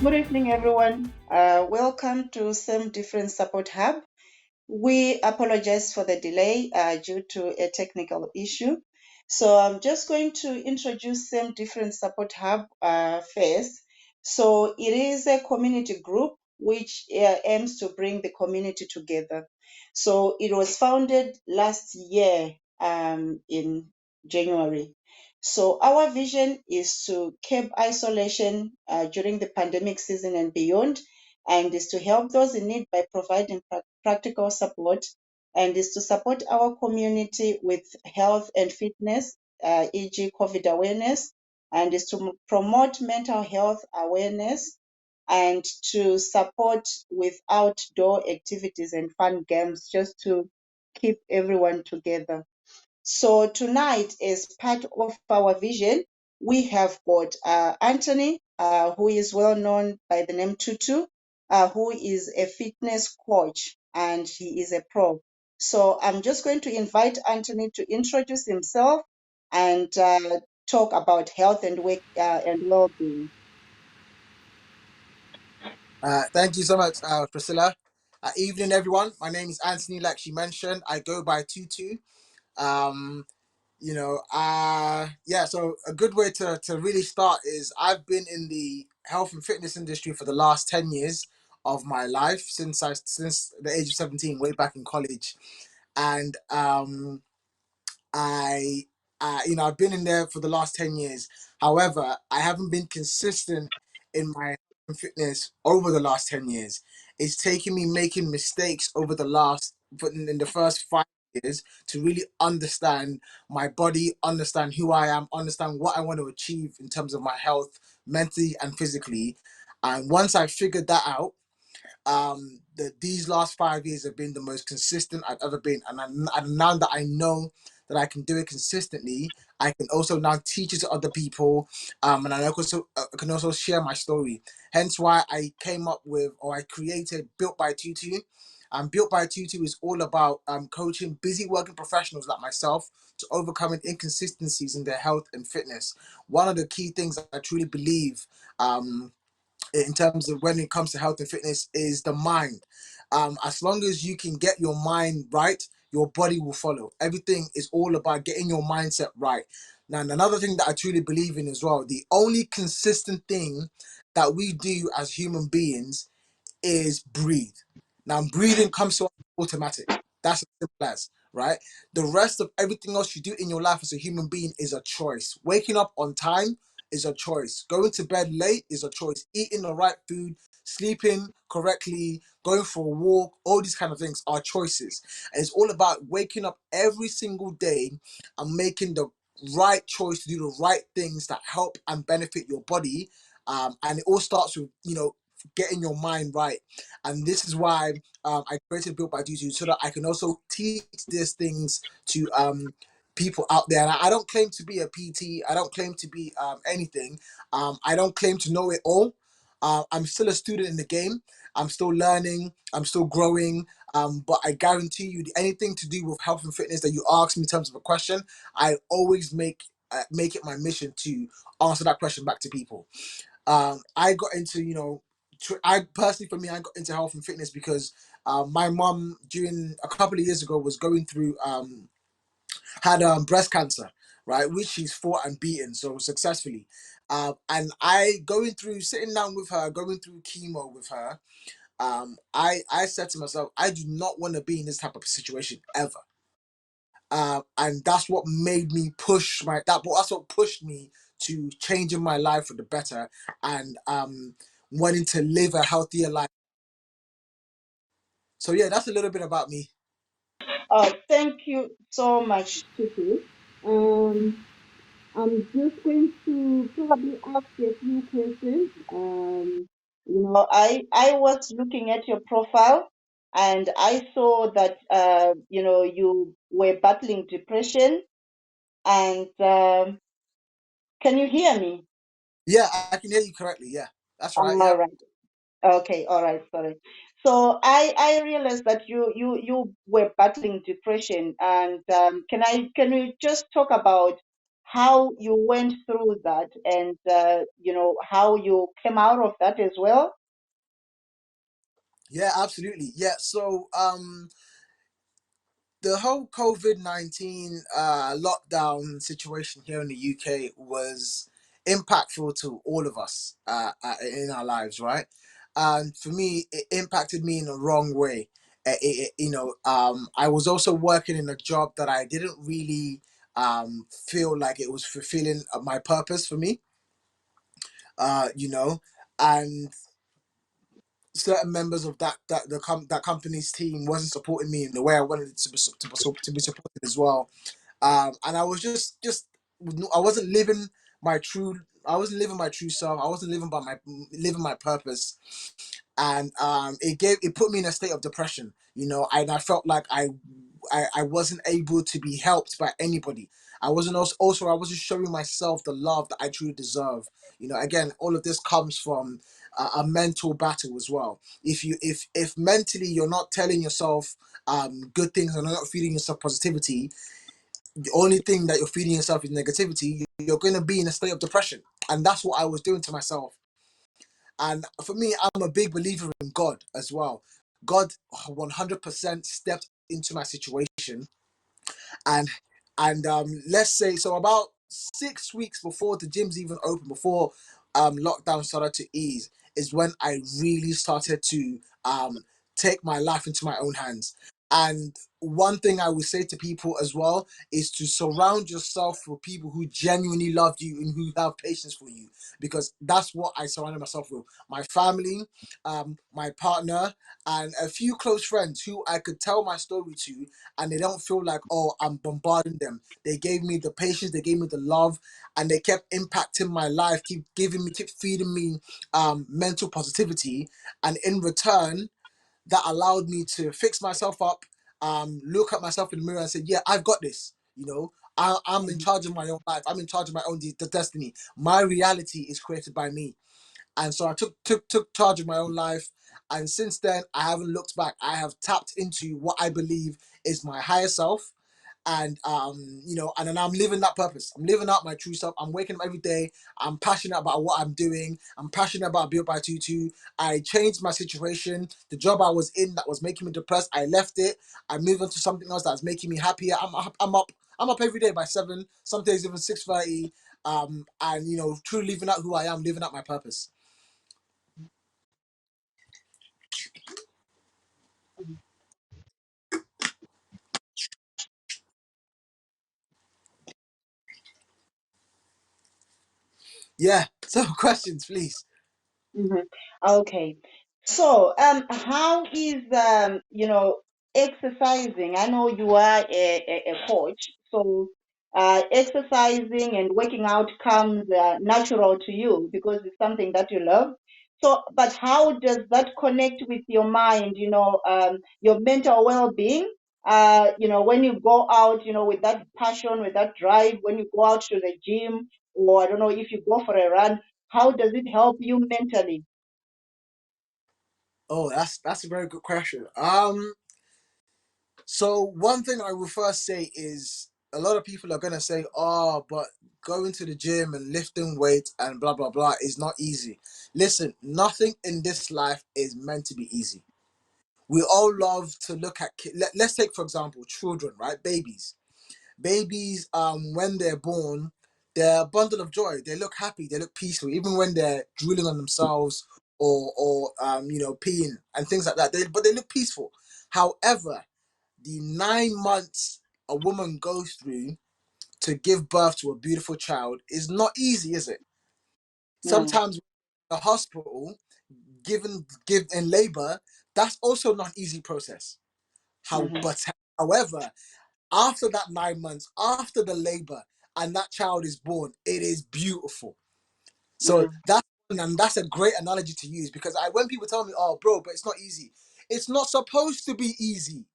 Good evening, everyone. Welcome to Same Different Support Hub. We apologize for the delay due to a technical issue. So I'm just going to introduce Same Different Support Hub first. So it is a community group which aims to bring the community together. So it was founded last year in January. So our vision is to curb isolation during the pandemic season and beyond, and is to help those in need by providing practical support, and is to support our community with health and fitness, e.g., COVID awareness, and is to promote mental health awareness, and to support with outdoor activities and fun games just to keep everyone together. So tonight, as part of our vision, we have got Anthony, who is well known by the name Tutu, who is a fitness coach and he is a pro. So I'm just going to invite Anthony to introduce himself and talk about health and work and well-being. Thank you so much, Priscilla. Evening, everyone. My name is Anthony, like she mentioned. I go by Tutu. Um, yeah, so a good way to really start is I've been in the health and fitness industry for the last 10 years of my life since the age of 17, way back in college. And I, I've been in there for the last 10 years. However, I haven't been consistent in my fitness over the last 10 years. It's taken me making mistakes over but in the first 5 years to really understand my body, understand who I am, understand what I want to achieve in terms of my health, mentally and physically. And once I figured that out, these last 5 years have been the most consistent I've ever been, and now that I know that I can do it consistently, I can also now teach it to other people, and I can also share my story. Hence why I came up with, or I created, Built by Tutu. Built by Tutu is all about coaching busy working professionals like myself to overcoming inconsistencies in their health and fitness. One of the key things I truly believe, in terms of when it comes to health and fitness, is the mind. As long as you can get your mind right, your body will follow. Everything is all about getting your mindset right. Now, another thing that I truly believe in as well, the only consistent thing that we do as human beings is breathe. Now, breathing comes to us automatic. That's as simple as, right? The rest of everything else you do in your life as a human being is a choice. Waking up on time is a choice. Going to bed late is a choice. Eating the right food, sleeping correctly, going for a walk, all these kind of things are choices. And it's all about waking up every single day and making the right choice to do the right things that help and benefit your body. And it all starts with, getting your mind right. And this is why I created Built by Tutu, so that I can also teach these things to people out there. And I don't claim to be a PT. I don't claim to be anything. I don't claim to know it all. I'm still a student in the game. I'm still learning. I'm still growing. But I guarantee you, anything to do with health and fitness that you ask me in terms of a question, I always make it my mission to answer that question back to people. I got into, I personally, for me, I got into health and fitness because my mum, during a couple of years ago, was going through, had breast cancer, right, which she's fought and beaten so successfully. And sitting down with her, going through chemo with her, I said to myself, I do not want to be in this type of situation ever. And that's what made me that's what pushed me to changing my life for the better, and wanting to live a healthier life. So yeah, that's a little bit about me. Thank you so much, Tutu. I'm just going to probably ask a few questions. I was looking at your profile and I saw that, you were battling depression. And can you hear me? Yeah, I can hear you correctly. Yeah, that's right. All Yeah. right. Okay. All right. Sorry. So I realized that you were battling depression, and can you just talk about how you went through that, and how you came out of that as well. Yeah, absolutely. Yeah. So the whole COVID-19 lockdown situation here in the UK was impactful to all of us in our lives, right? And for me, it impacted me in the wrong way. I was also working in a job that I didn't really feel like it was fulfilling my purpose for me, you know, and certain members of that company's team wasn't supporting me in the way I wanted it to be supported as well. And I was just I wasn't living my true I wasn't living my true self. I wasn't living my purpose, and it put me in a state of depression. And I felt like I wasn't able to be helped by anybody. I wasn't also I wasn't showing myself the love that I truly deserve. Again, all of this comes from a mental battle as well. If mentally you're not telling yourself good things and not feeding yourself positivity, the only thing that you're feeding yourself is negativity, you're going to be in a state of depression. And that's what I was doing to myself. And for me, I'm a big believer in God as well. God 100% stepped into my situation, and let's say, so about 6 weeks before the gyms even opened, before lockdown started to ease, is when I really started to take my life into my own hands. And one thing I would say to people as well is to surround yourself with people who genuinely love you and who have patience for you, because that's what I surrounded myself with: my family, my partner, and a few close friends who I could tell my story to, and they don't feel like, oh, I'm bombarding them. They gave me the patience, they gave me the love, and they kept impacting my life, keep feeding me mental positivity. And in return, that allowed me to fix myself up, look at myself in the mirror and say, yeah, I've got this. I'm in Mhm. charge of my own life. I'm in charge of my own the destiny. My reality is created by me. And so I took charge of my own life, and since then I haven't looked back. I have tapped into what I believe is my higher self, and and then I'm living that purpose. I'm living out my true self. I'm waking up every day. I'm passionate about what I'm doing. I'm passionate about Built by Tutu. I changed my situation. The job I was in that was making me depressed, I left it. I moved on to something else that's making me happier. I'm up every day by 7, some days even 6:30. And truly living out who I am, living out my purpose. Yeah. So questions, please. Mhm. Okay. So, how is exercising? I know you are a coach, so exercising and working out comes natural to you because it's something that you love. So, but how does that connect with your mind? Your mental well-being. When you go out, with that passion, with that drive, when you go out to the gym, or I don't know if you go for a run, how does it help you mentally? Oh, that's a very good question. So one thing I will first say is, a lot of people are gonna say, "Oh, but going to the gym and lifting weights and blah blah blah is not easy." Listen, nothing in this life is meant to be easy. We all love to look at let's take for example children, right? Babies, when they're born, they're a bundle of joy. They look happy, they look peaceful, even when they're drooling on themselves, or peeing and things like that. But they look peaceful. However, the 9 months a woman goes through to give birth to a beautiful child is not easy, is it? Mm, Sometimes the hospital, give in labor, that's also not an easy process. mhm, But however, after that 9 months, after the labor, and that child is born, it is beautiful. So mm, that's a great analogy to use, because when people tell me, "Oh, bro, but it's not easy," it's not supposed to be easy.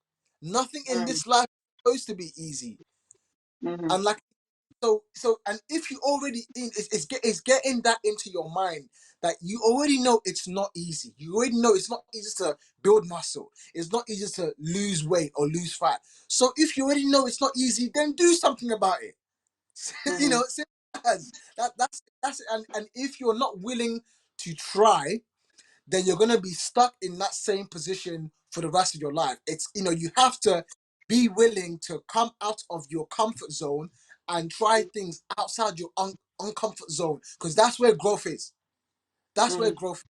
Nothing in mm, this life is supposed to be easy. mhm, And like, and if you already it's getting that into your mind, that you already know it's not easy. You already know it's not easy to build muscle. It's not easy to lose weight or lose fat. So if you already know it's not easy, then do something about it. You Mhm. know, simple as that. That's it. And if you're not willing to try, then you're gonna be stuck in that same position for the rest of your life. It's, you know, you have to be willing to come out of your comfort zone and try things outside your uncomfort zone, because that's where growth is. That's where Mhm. growth,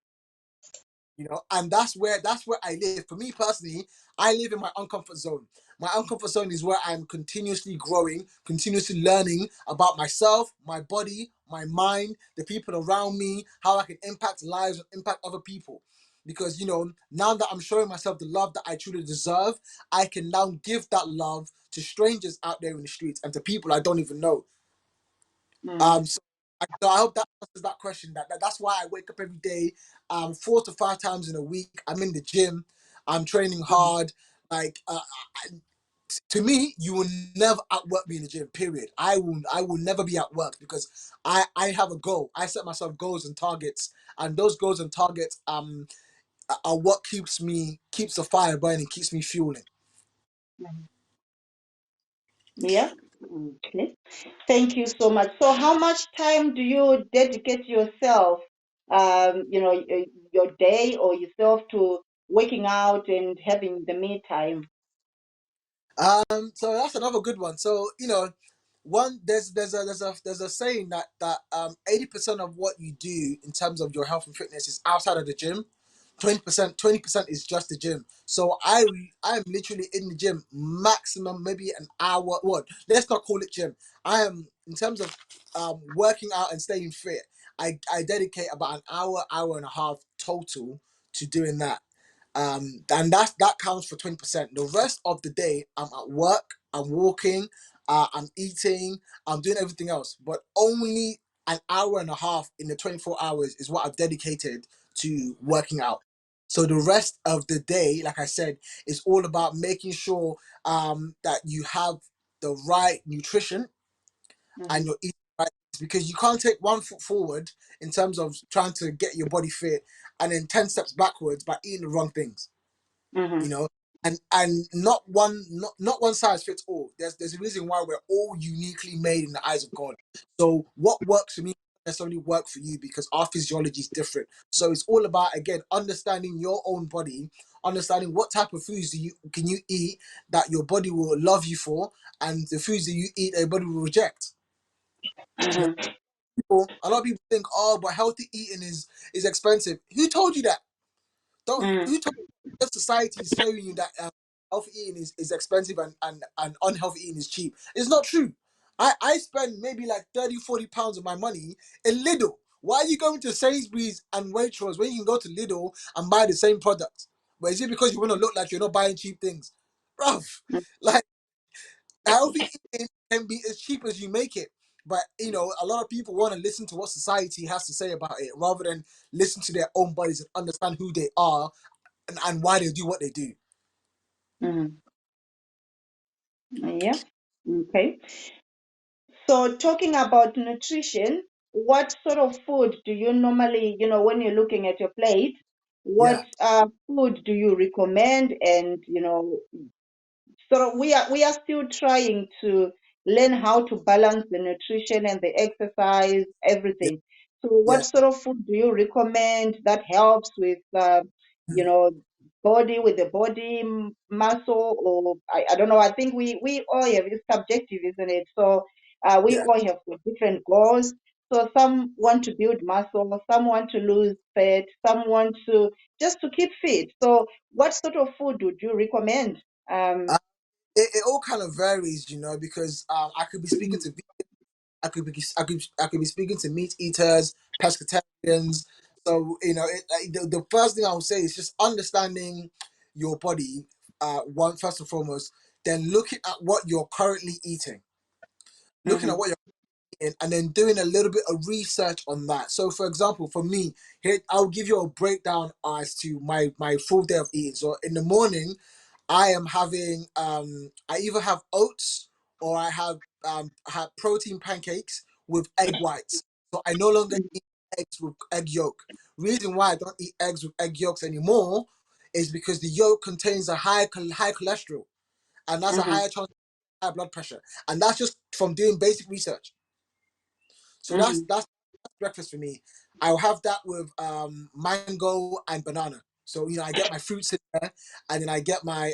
you know, and that's where I live. For me personally, I live in my uncomfort zone. My uncomfort zone is where I'm continuously growing, continuously learning about myself, my body, my mind, the people around me, how I can impact lives and impact other people. Because, you know, now that I'm showing myself the love that I truly deserve, I can now give that love to strangers out there in the streets and to people I don't even know. Mhm. So, I hope that answers that question. That's why I wake up every day, 4 to 5 times in a week. I'm in the gym. I'm training Mhm. hard. Like, to me, you will never outwork me in the gym. Period. I will never be outworked because I have a goal. I set myself goals and targets, and those goals and targets are what keeps the fire burning, keeps me fueling. Mhm. Yeah. Okay. Thank you so much. So, how much time do you dedicate yourself, your day or yourself to working out and having the me time? So that's another good one. So, you know, one there's a saying that 80% of what you do in terms of your health and fitness is outside of the gym. 20% is just the gym. So I'm literally in the gym maximum maybe an hour. What? Let's not call it gym. I am, in terms of working out and staying fit. I dedicate about an hour and a half total to doing that. And that counts for 20%. The rest of the day, I'm at work, I'm walking, I'm eating, I'm doing everything else. But only an hour and a half in the 24 hours is what I've dedicated to working out. So the rest of the day, like I said, is all about making sure that you have the right nutrition and Mhm. you're eating right, because you can't take 1 foot forward in terms of trying to get your body fit and then 10 steps backwards by eating the wrong things, you Mhm. know. And not one size fits all. There's a reason why we're all uniquely made in the eyes of God. So what works for me doesn't necessarily work for you because our physiology is different. So it's all about, again, understanding your own body, understanding what type of foods can you eat that your body will love you for, and the foods that you eat that your body will reject. You know, Mhm. a lot of people think, oh, but healthy eating is expensive. Who told you that? Don't Mhm. who told you society is showing you that healthy eating is expensive and unhealthy eating is cheap? It's not true. I spend maybe like 30-40 pounds of my money in Lidl. Why are you going to Sainsbury's and Waitrose when you can go to Lidl and buy the same products? But is it because you want to look like you're not buying cheap things? Bruv, like, healthy eating can be as cheap as you make it. But, you know, a lot of people want to listen to what society has to say about it rather than listen to their own bodies and understand who they are and why they do what they do. Mhm. Yeah. Okay. So, talking about nutrition, what sort of food do you normally, when you're looking at your plate, Yeah. what food do you recommend? And, so we are still trying to learn how to balance the nutrition and the exercise, Yeah. everything. So, what Yeah. sort of food do you recommend that helps with, you know, body with the body muscle? Or I don't know. I think we all have, it's subjective, isn't it? So, we Yeah. all have different goals. So some want to build muscle, some want to lose fat, some want to just to keep fit. So, what sort of food would you recommend? Uh, Um, it all kind of varies, you know, because I could be speaking to I could be speaking to meat eaters, pescatarians. So, you know, the first thing I would say is just understanding your body. One, first and foremost, then looking at what you're currently eating, looking at mhm, what you're and then doing a little bit of research on that. So, for example, for me, here I'll give you a breakdown as to my full day of eating. So, in the morning, I am having I either have oats or I have protein pancakes with egg whites. So I no longer eat eggs with egg yolk. Reason why I don't eat eggs with egg yolks anymore is because the yolk contains a high cholesterol, and that's a mhm, higher chance high blood pressure, and that's just from doing basic research. So Hmm. that's breakfast for me. I'll have that with mango and banana. So I get my fruits in there, and then I get my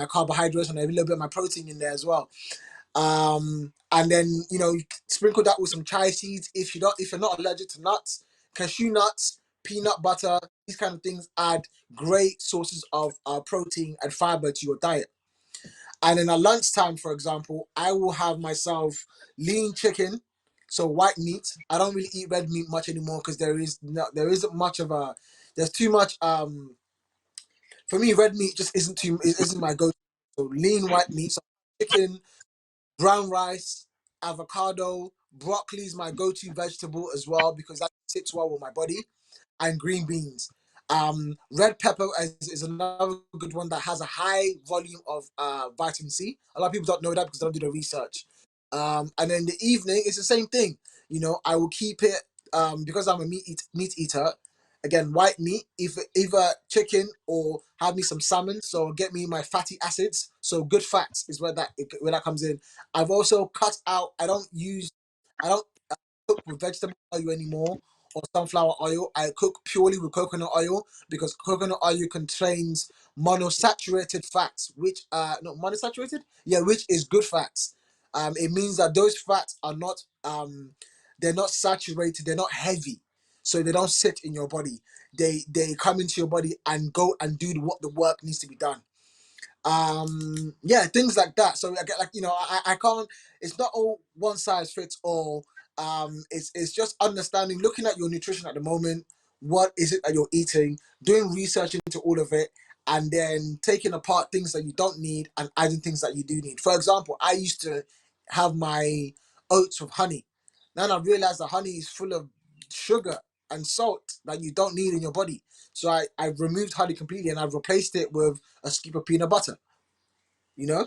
carbohydrates and a little bit of my protein in there as well. And then you sprinkle that with some chia seeds if you're not allergic to nuts, cashew nuts, peanut butter. These kind of things add great sources of protein and fiber to your diet. And in a lunchtime, for example, I will have myself lean chicken, so white meat. I don't really eat red meat much anymore because there isn't much of a there's too much for me. Red meat just isn't my go-to. So lean white meat, so chicken, brown rice, avocado, broccoli is my go-to vegetable as well because that sits well with my body, and green beans. Red pepper is another good one that has a high volume of vitamin C. A lot of people don't know that because they don't do the research. And then the evening, it's the same thing. I will keep it because I'm a meat eater. Again, white meat, either chicken or have me some salmon. So get me my fatty acids. So good fats is where that comes in. I've also cut out. I don't cook with vegetable oil anymore or sunflower oil. I cook purely with coconut oil because coconut oil contains monosaturated fats, which not monosaturated, yeah, which is good fats. It means that those fats are not they're not saturated, they're not heavy, so they don't sit in your body. They come into your body and go and do what the work needs to be done. Yeah, things like that. So I get like I can't, it's not all one size fits all. It's just understanding, looking at your nutrition at the moment, what is it that you're eating, doing research into all of it, and then taking apart things that you don't need and adding things that you do need. For example, I used to have my oats with honey. Now I realize that honey is full of sugar and salt that you don't need in your body. So I've removed honey completely and I've replaced it with a scoop of peanut butter. You know,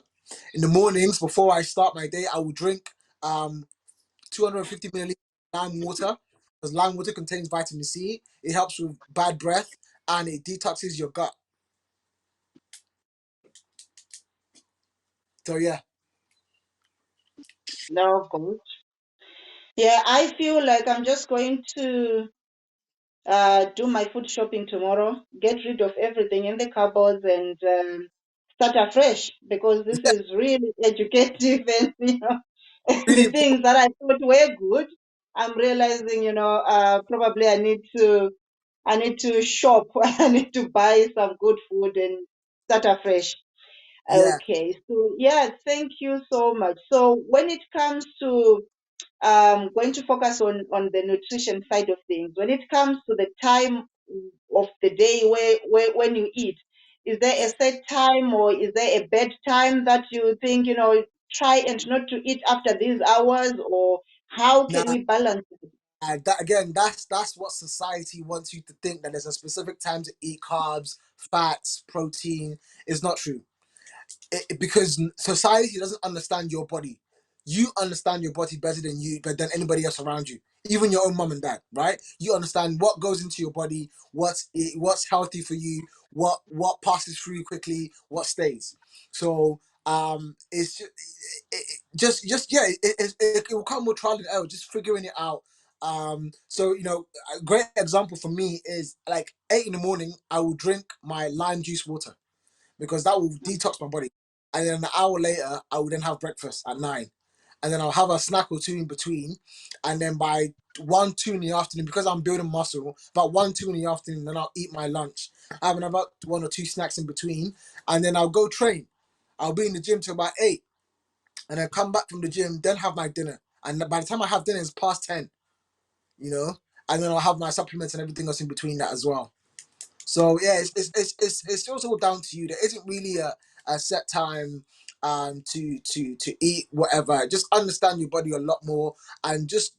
in the mornings before I start my day, I will drink 250 milliliters of lime water because lime water contains vitamin C. It helps with bad breath and it detoxes your gut. So yeah, No, good. Yeah, I feel like I'm just going to do my food shopping tomorrow, get rid of everything in the cupboards, and start afresh because this is really educative. And really the important. things that I thought were good, I'm realizing, probably I need to shop. I need to buy some good food and start afresh. Yeah. Okay, so yeah, thank you so much. So when it comes to going to focus on the nutrition side of things. When it comes to the time of the day where when you eat, is there a set time or is there a bed time that you think, try and not to eat after these hours, or how can Now we balance it? that again, that's what society wants you to think, that there's a specific time to eat carbs, fats, protein. Is not true. Because society doesn't understand your body. You understand your body better than anybody else around you. Even your own mom and dad, right? You understand what goes into your body, what's healthy for you, what passes through quickly, what stays. So it's just yeah, it will come with trial and error, just figuring it out. So a great example for me is like 8 in the morning. I will drink my lime juice water because that will detox my body. And then an hour later, I will then have breakfast at 9. And then I'll have a snack or two in between. And then by 1, 2 in the afternoon, because I'm building muscle, about 1, 2 in the afternoon, then I'll eat my lunch. Having about one or two snacks in between. And then I'll go train. I'll be in the gym till about 8. And then come back from the gym, then have my dinner. And by the time I have dinner, it's past 10, you know? And then I'll have my supplements and everything else in between that as well. So yeah, it's just all down to you. There isn't really a set time to eat whatever. Just understand your body a lot more and just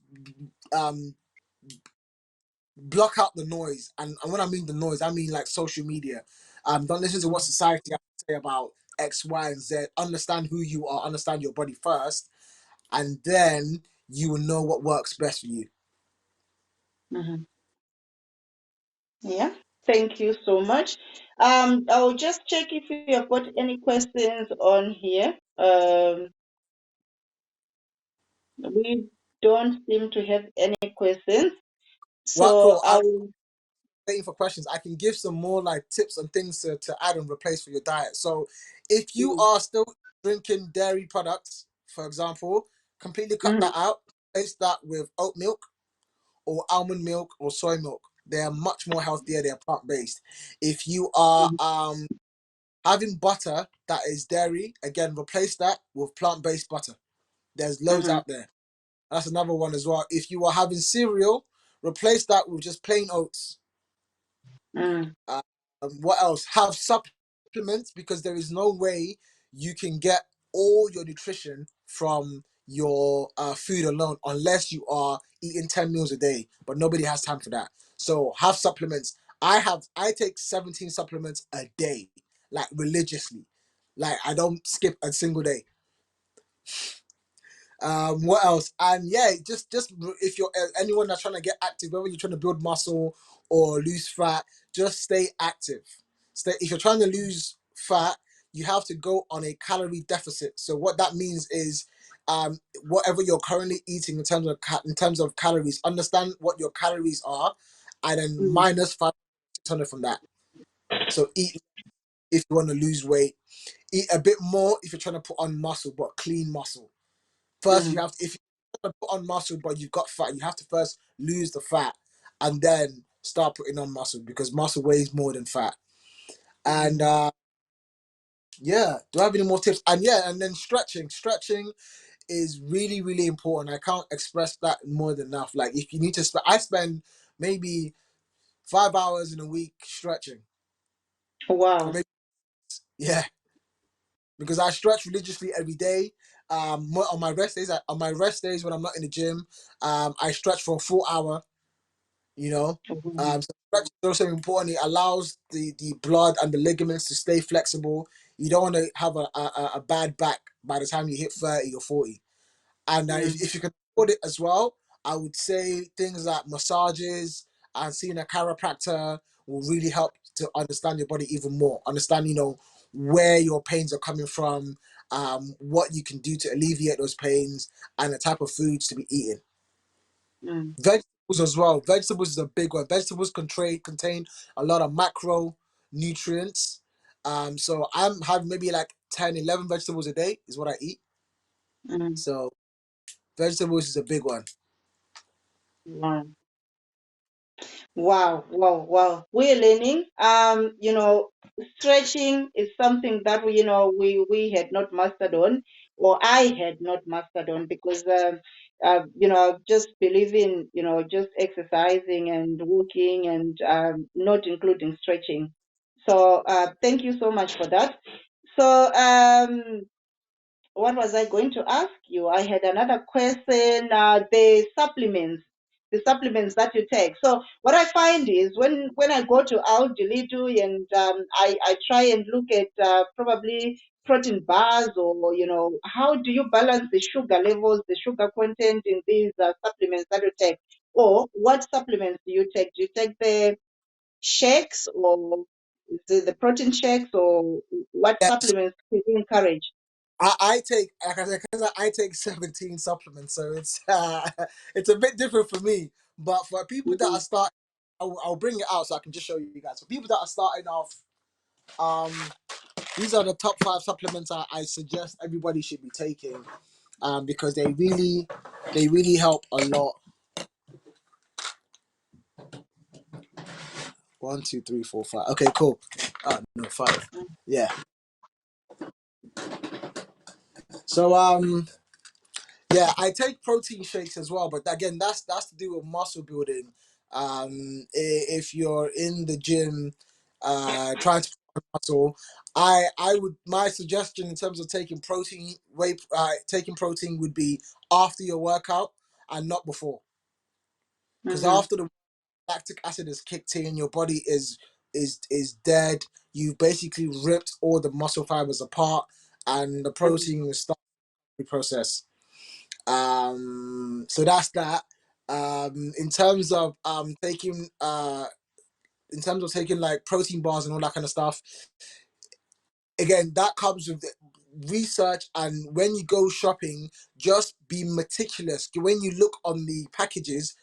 um block out the noise. And when I mean the noise, I mean like social media. Don't listen to what society has to say about X, Y, and Z. Understand who you are, understand your body first, and then you will know what works best for you. Mhm. Yeah, thank you so much. I'll just check if you have got any questions on here. We don't seem to have any questions. Well, So cool. I I'm will. waiting for questions. I can give some more like tips and things to add and replace for your diet. So if you Mm, are still drinking dairy products, for example, completely cut mhm, that out. Replace that with oat milk or almond milk or soy milk. They are much more healthier. They are plant based. If you are mhm, having butter that is dairy, again, replace that with plant based butter. There's loads mhm, out there. That's another one as well. If you are having cereal, replace that with just plain oats. mm, Uh, what else? Have supplements because there is no way you can get all your nutrition from your food alone unless you are eating 10 meals a day. But nobody has time for that. So have supplements. I take 17 supplements a day, like religiously. Like I don't skip a single day. What else? And yeah, just if you're anyone that's trying to get active, whether you're trying to build muscle or lose fat, just stay active. Stay. If you're trying to lose fat, you have to go on a calorie deficit. So what that means is, whatever you're currently eating in terms of in terms of calories, understand what your calories are, and then mm, minus 500 from that. So eat if you want to lose weight. Eat a bit more if you're trying to put on muscle, but clean muscle. First, you mm, have to, if you want to put on muscle but you've got fat, you have to first lose the fat and then start putting on muscle because muscle weighs more than fat. And mm. yeah, do I have any more tips? And yeah, and then stretching. Stretching is really, really important. I can't express that more than enough. Like if you need to I spend maybe 5 hours in a week stretching. Or Wow. maybe yeah, because I stretch religiously every day. On my rest days, when I'm not in the gym, I stretch for a full hour. You know, Mhm, so stretching is also important. It allows the blood and the ligaments to stay flexible. You don't want to have a bad back by the time you hit 30 or 40. And mm, if you can afford it as well, I would say things like massages and seeing a chiropractor will really help to understand your body even more. Understand, where your pains are coming from, what you can do to alleviate those pains, and the type of foods to be eating. mm, Vegetables as well. Vegetables is a big one. Vegetables contain a lot of macro nutrients. So I'm having maybe like 10, 11 vegetables a day is what I eat. mm. So vegetables is a big one. Wow. Wow, wow, wow. We're learning. Stretching is something that we had not mastered on, or I had not mastered on because just believing, just exercising and walking and not including stretching. So thank you so much for that. So what was I going to ask you? I had another question. The supplements that you take. So what I find is when I go to Aldilidu and I try and look at probably protein bars or how do you balance the sugar levels, the sugar content in these supplements that you take, or what supplements do you take? Do you take the shakes or the protein shakes or what Yes, supplements do you encourage? I take like I said, 'cause I take 17 supplements, so it's it's a bit different for me. But for people that are Mhm. starting, I'll bring it out so I can just show you guys. For people that are starting off, um, these are the top 5 supplements I suggest everybody should be taking, because they really help a lot. 1, 2, 3, 4, 5. Okay, cool. No, 5. Yeah. So yeah, I take protein shakes as well, but again, that's to do with muscle building. If you're in the gym, trying to put on muscle, I would my suggestion in terms of taking protein would be after your workout and not before, because Mhm. after the lactic acid is kicked in, your body is dead. You've basically ripped all the muscle fibers apart, and the Mhm. protein will start the process. So that's that. In terms of taking like protein bars and all that kind of stuff, again that comes with research, and when you go shopping, just be meticulous. When you look on the packages,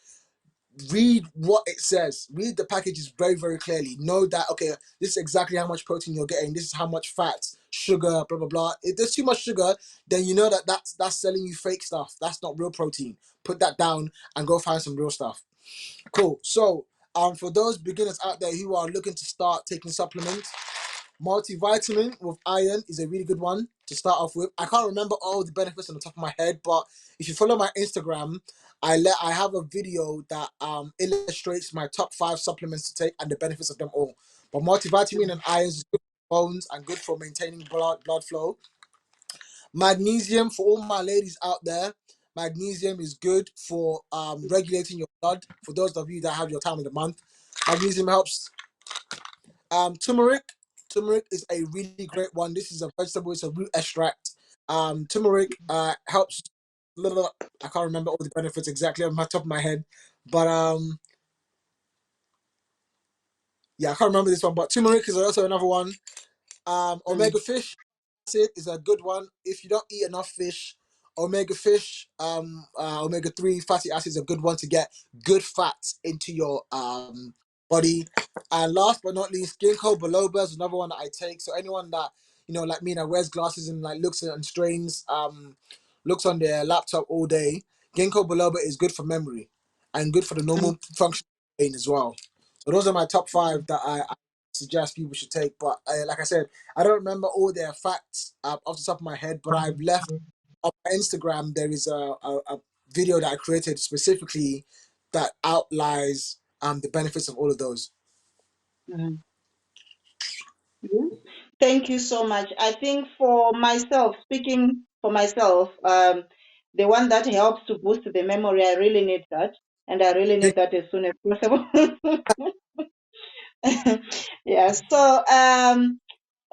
read what it says. Read the packages very, very clearly. Know that, okay, this is exactly how much protein you're getting. This is how much fat, sugar, blah blah blah. If there's too much sugar, then you know that that's selling you fake stuff. That's not real protein. Put that down and go find some real stuff. Cool. So for those beginners out there who are looking to start taking supplements, multivitamin with iron is a really good one to start off with. I can't remember all the benefits on the top of my head, but if you follow my Instagram, I have a video that illustrates my top 5 supplements to take and the benefits of them all. But multivitamin and iron is good for bones and good for maintaining blood flow. Magnesium, for all my ladies out there, magnesium is good for regulating your blood. For those of you that have your time of the month, magnesium helps. Turmeric. Turmeric is a really great one. This is a vegetable. It's a root extract. Turmeric helps. Little, I can't remember all the benefits exactly on my top of my head, but yeah, I can't remember this one. But turmeric is also another one. Mm-hmm. Omega fish acid is a good one. If you don't eat enough fish, omega fish, omega 3 fatty acid is a good one to get good fats into your body. And last but not least, ginkgo biloba is another one that I take. So anyone that, like me, that wears glasses and like looks and strains looks on their laptop all day, ginkgo biloba is good for memory and good for the normal function of the brain as well. So those are my top 5 that I suggest people should take. But like I said, I don't remember all their facts off the top of my head, but I've left on my Instagram. There is a video that I created specifically that outlines the benefits of all of those. Mm-hmm. Thank you so much. I think for myself, speaking for myself, the one that helps to boost the memory, I really need that. And I really need that as soon as possible. Yeah. So,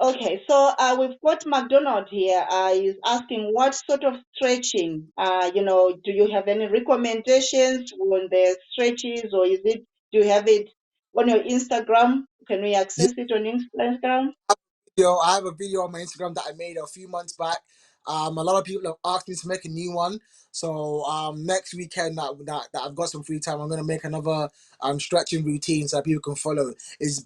okay. So, we've got McDonald here. Is asking what sort of stretching, do you have any recommendations on the stretches, or do you have it on your Instagram? Can we access it on Instagram? I have a video on my Instagram that I made a few months back. A lot of people have asked me to make a new one. So next weekend that I've got some free time, I'm gonna make another stretching routine so that people can follow. It's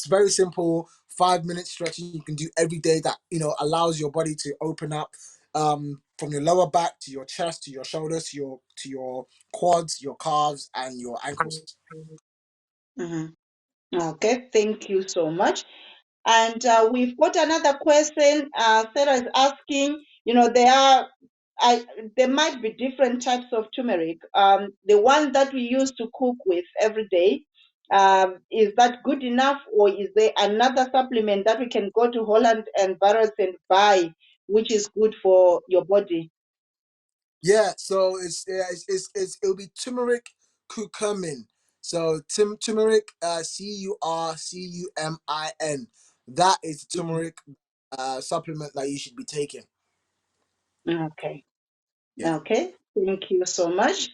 very simple, 5 minute stretching you can do every day that allows your body to open up from your lower back to your chest to your shoulders to your quads, your calves, and your ankles. Mhm. Okay, thank you so much. And we've got another question. Sarah is asking, I, there might be different types of turmeric. The one that we use to cook with every day, is that good enough, or is there another supplement that we can go to Holland and Barrett's and buy, which is good for your body? Yeah, so it'll be turmeric curcumin. So turmeric, CURCUMIN. That is the turmeric supplement that you should be taking. Okay. Yeah. Okay. Thank you so much.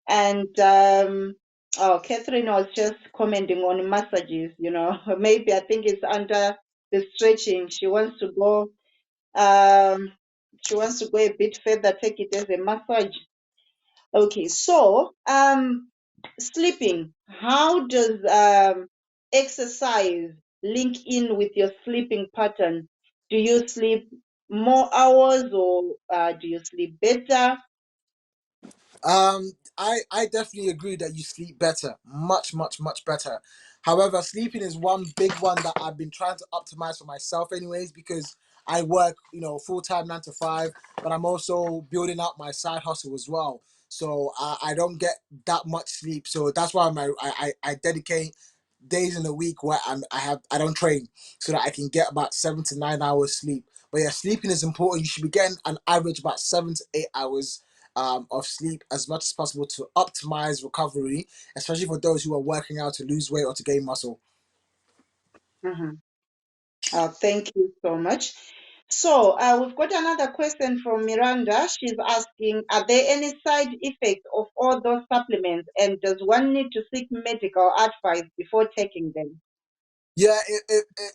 And Catherine was just commenting on massages, maybe I think it's under the stretching. Um, she wants to go a bit further, take it as a massage. Okay, so sleeping. How does exercise link in with your sleeping pattern? Do you sleep more hours, or do you sleep better? I definitely agree that you sleep better, much, much, much better. However, sleeping is one big one that I've been trying to optimize for myself, anyways, because I work, full time 9 to 5, but I'm also building up my side hustle as well. So I don't get that much sleep. So that's why I dedicate days in the week where I don't train so that I can get about 7 to 9 hours sleep. But yeah, sleeping is important. You should be getting an average about 7 to 8 hours of sleep as much as possible to optimize recovery, especially for those who are working out to lose weight or to gain muscle. Mhm. Thank you so much. So we've got another question from Miranda. She's asking, are there any side effects of all those supplements, and does one need to seek medical advice before taking them? Yeah,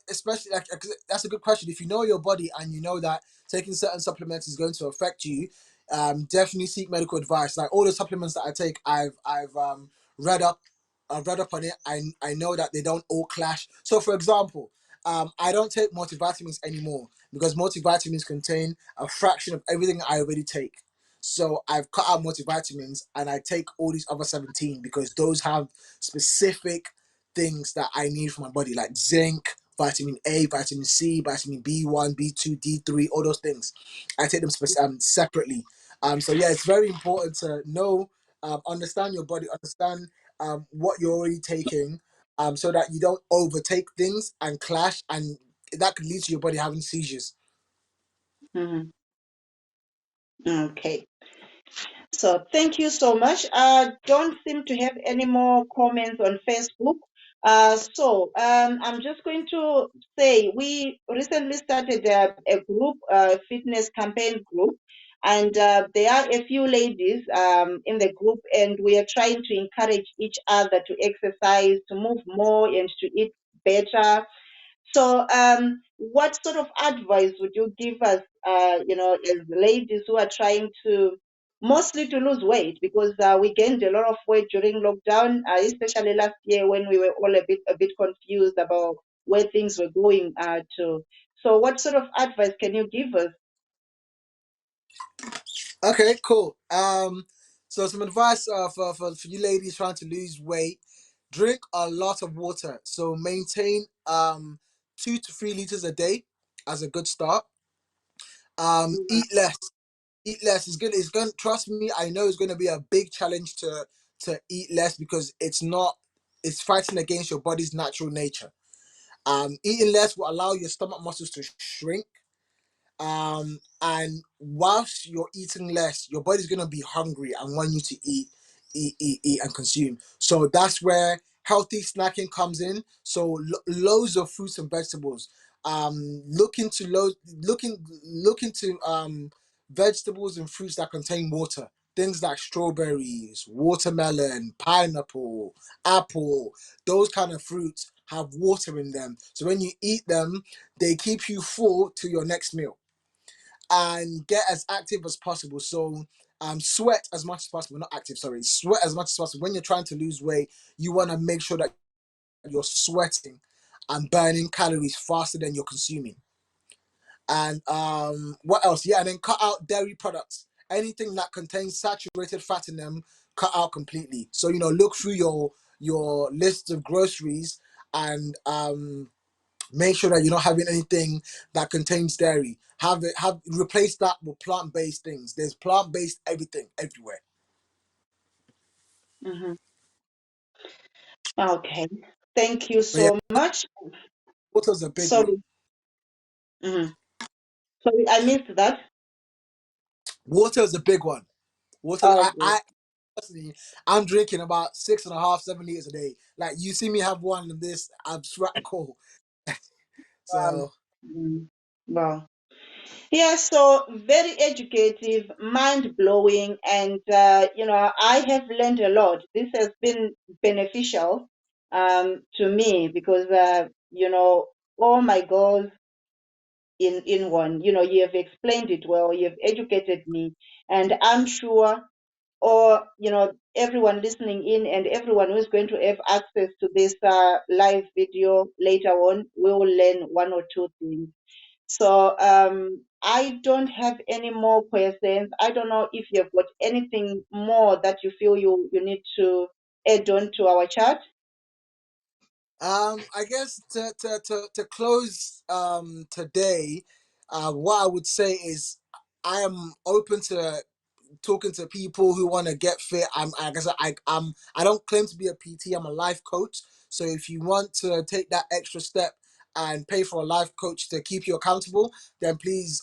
especially like 'cause that's a good question. If you know your body and you know that taking certain supplements is going to affect you, definitely seek medical advice. Like all the supplements that I take, read up, I've read up on it. I know that they don't all clash. So, for example, I don't take multivitamins anymore because multivitamins contain a fraction of everything I already take. So I've cut out multivitamins and I take all these other 17 because those have specific things that I need for my body, like zinc, vitamin A, vitamin C, vitamin B1, B2, D3, all those things. I take them separately. So yeah, it's very important to know, understand your body, understand what you're already taking, so that you don't overtake things and clash, and that could lead to your body having seizures. Mhm. Okay. So thank you so much. Don't seem to have any more comments on Facebook. I'm just going to say we recently started a group, a fitness campaign group, and there are a few ladies in the group, and we are trying to encourage each other to exercise, to move more, and to eat better. So, what sort of advice would you give us, as ladies who are trying to mostly to lose weight because we gained a lot of weight during lockdown, especially last year when we were all a bit confused about where things were going to. So, what sort of advice can you give us? Okay, cool. So some advice for you ladies trying to lose weight: drink a lot of water. So maintain 2 to 3 liters a day as a good start. Eat less. Eat less is good. It's going to trust me. I know it's going to be a big challenge to eat less because it's fighting against your body's natural nature. Eating less will allow your stomach muscles to shrink, and whilst you're eating less, your body's gonna be hungry and want you to eat and consume. So that's where healthy snacking comes in. So loads of fruits and vegetables. Look into look into vegetables and fruits that contain water. Things like strawberries, watermelon, pineapple, apple. Those kind of fruits have water in them. So when you eat them, they keep you full to your next meal, and get as active as possible. So sweat as much as possible, not active, sorry, sweat as much as possible. When you're trying to lose weight, you want to make sure that you're sweating and burning calories faster than you're consuming. And what else? Yeah, and then cut out dairy products. Anything that contains saturated fat in them, cut out completely. So look through your list of groceries and make sure that you're not having anything that contains dairy. Have replace that with plant-based things. There's plant-based everything everywhere. Mhm. Okay, thank you But yeah, so much. water's a big one. Sorry, mhm. Sorry, I missed that. Water is a big one. Water. Okay. I personally, I'm drinking about 6.5, 7 liters a day. Like you see me have one of this, I'm sweat cold. Um, So mm, wow. Yeah, so very educative, mind blowing, and I have learned a lot. This has been beneficial to me because all my goals in one. You have explained it well. You have educated me, and I'm sure, or everyone listening in and everyone who's going to have access to this live video later on will learn one or two things. So I don't have any more questions. I don't know if you've got anything more that you feel you need to add on to our chat. I guess to close today, what I would say is I am open to talking to people who want to get fit. I guess I don't claim to be a PT. I'm a life coach. So if you want to take that extra step and pay for a life coach to keep you accountable, then please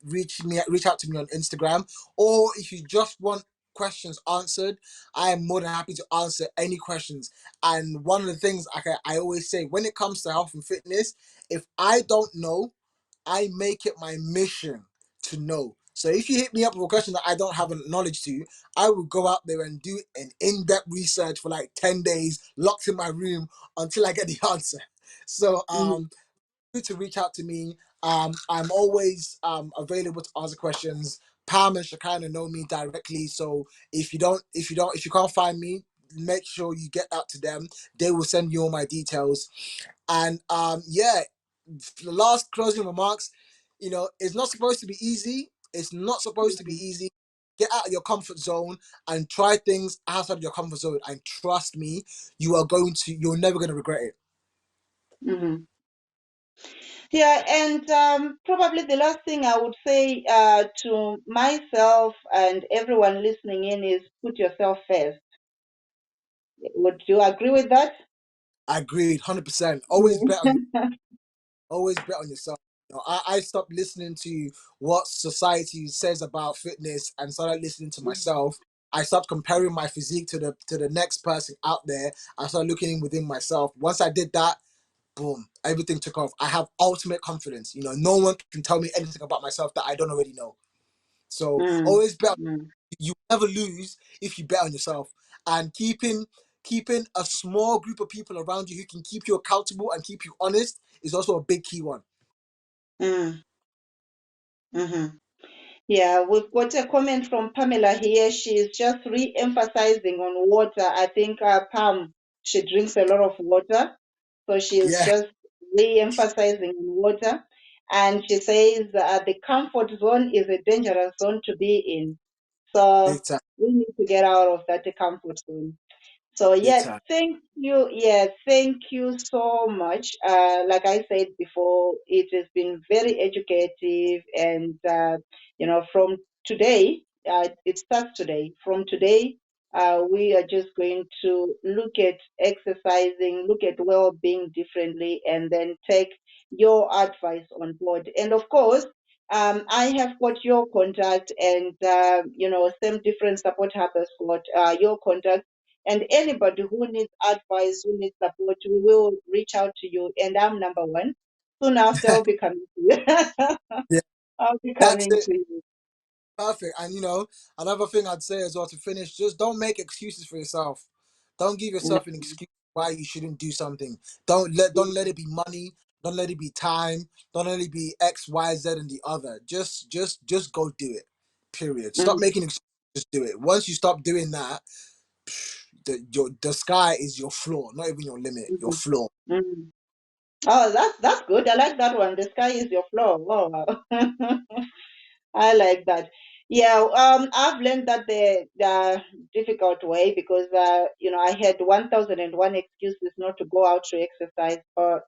reach out to me on Instagram. Or if you just want questions answered, I am more than happy to answer any questions. And one of the things I always say when it comes to health and fitness, if I don't know, I make it my mission to know. So if you hit me up with a question that I don't have knowledge to, I will go out there and do an in-depth research for like 10 days, locked in my room until I get the answer. So Mm, to reach out to me. I'm always available to answer questions. Pam and Shekinah know me directly, so if you can't find me, make sure you get that to them. They will send you all my details. And yeah, the last closing remarks. It's not supposed to be easy. It's not supposed to be mm, easy. Get out of your comfort zone and try things outside of your comfort zone. And trust me, you're never going to regret it. mhm. Yeah, and probably the last thing I would say to myself and everyone listening in is put yourself first. Would you agree with that? I agreed, 100%. Mm. Always bet on yourself. I stopped listening to what society says about fitness and started listening to myself. I stopped comparing my physique to the next person out there. I started looking within myself. Once I did that, boom, everything took off. I have ultimate confidence. No one can tell me anything about myself that I don't already know. So Mm, always bet. mm, You never lose if you bet on yourself. And keeping a small group of people around you who can keep you accountable and keep you honest is also a big key one. mm, mhm. Yeah, we've got a comment from Pamela here. She's just re-emphasizing on water. I think Pam, she drinks a lot of water. So she's Yeah, just re-emphasizing on water. And she says the comfort zone is a dangerous zone to be in. So big time, we need to get out of that comfort zone. So big yeah, time. thank you. Yeah, thank you so much. Like I said before, it has been very educative, and from today, it starts today. From today, we are just going to look at exercising, look at well-being differently, and then take your advice on board. And of course, I have got your contact, and some different support hub has got your contact, and anybody who needs advice, who needs support, we will reach out to you. And I'm number one. Soon after, I'll be coming to you. Yeah, I'll be that's coming it. to you. Perfect. And another thing I'd say as well to finish, just don't make excuses for yourself. Don't give Mm, yourself an excuse why you shouldn't do something. mm, Don't let it be money. Don't let it be time. Don't let it be X, Y, Z, and the other. Just go do it. Period. Stop mm, making excuses. Just do it. Once you stop doing that, the sky is your floor, not even your limit. Your mm, floor. mm. Oh, that's good. I like that one. The sky is your floor. Wow. I like that. Yeah, I've learned that the difficult way, because I had 1,001 excuses not to go out to exercise, but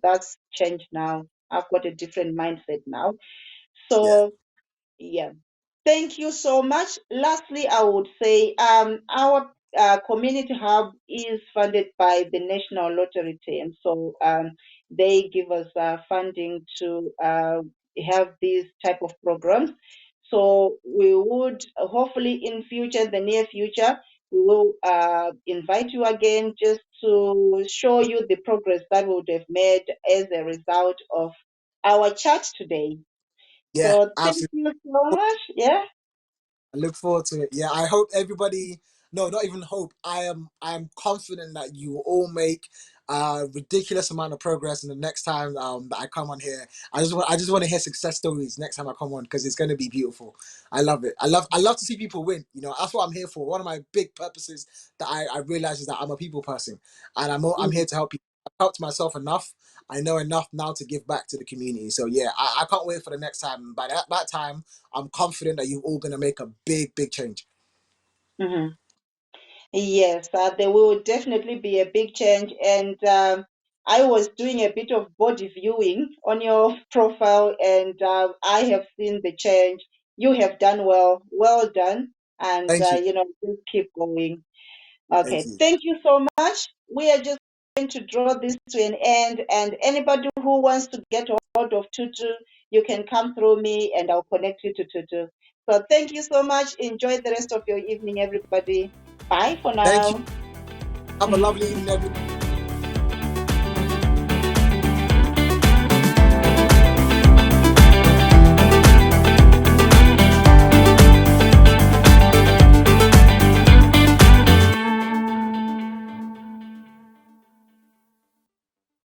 that's changed now. I've got a different mindset now. Yeah. So yeah. Thank you so much. Lastly, I would say our community hub is funded by the National Lottery team. So they give us funding to have these type of programs. So we would hopefully in future, the near future, we will invite you again just to show you the progress that we would have made as a result of our chat today. Yeah. So thank Absolutely. you so much. Yeah. I look forward to it. Yeah, I hope everybody. No, not even hope. I am confident that you will all make a ridiculous amount of progress in the next time that I come on here. I just want to hear success stories next time I come on because it's going to be beautiful. I love it. I love to see people win. That's what I'm here for. One of my big purposes that I realize is that I'm a people person, and I'm Mhm, here to help people. I've helped myself enough. I know enough now to give back to the community. So yeah, I can't wait for the next time. By that time, I'm confident that you're all going to make a big, big change. mhm. Yes, there will definitely be a big change. And I was doing a bit of body viewing on your profile, and I have seen the change. You have done well. Well done. And, Thank you. just keep going. Thank Okay. you. Thank you so much. We are just going to draw this to an end. And anybody who wants to get hold of Tutu, you can come through me and I'll connect you to Tutu. So thank you so much. Enjoy the rest of your evening, everybody. Bye for Thank you. now. Have a lovely evening, everyone.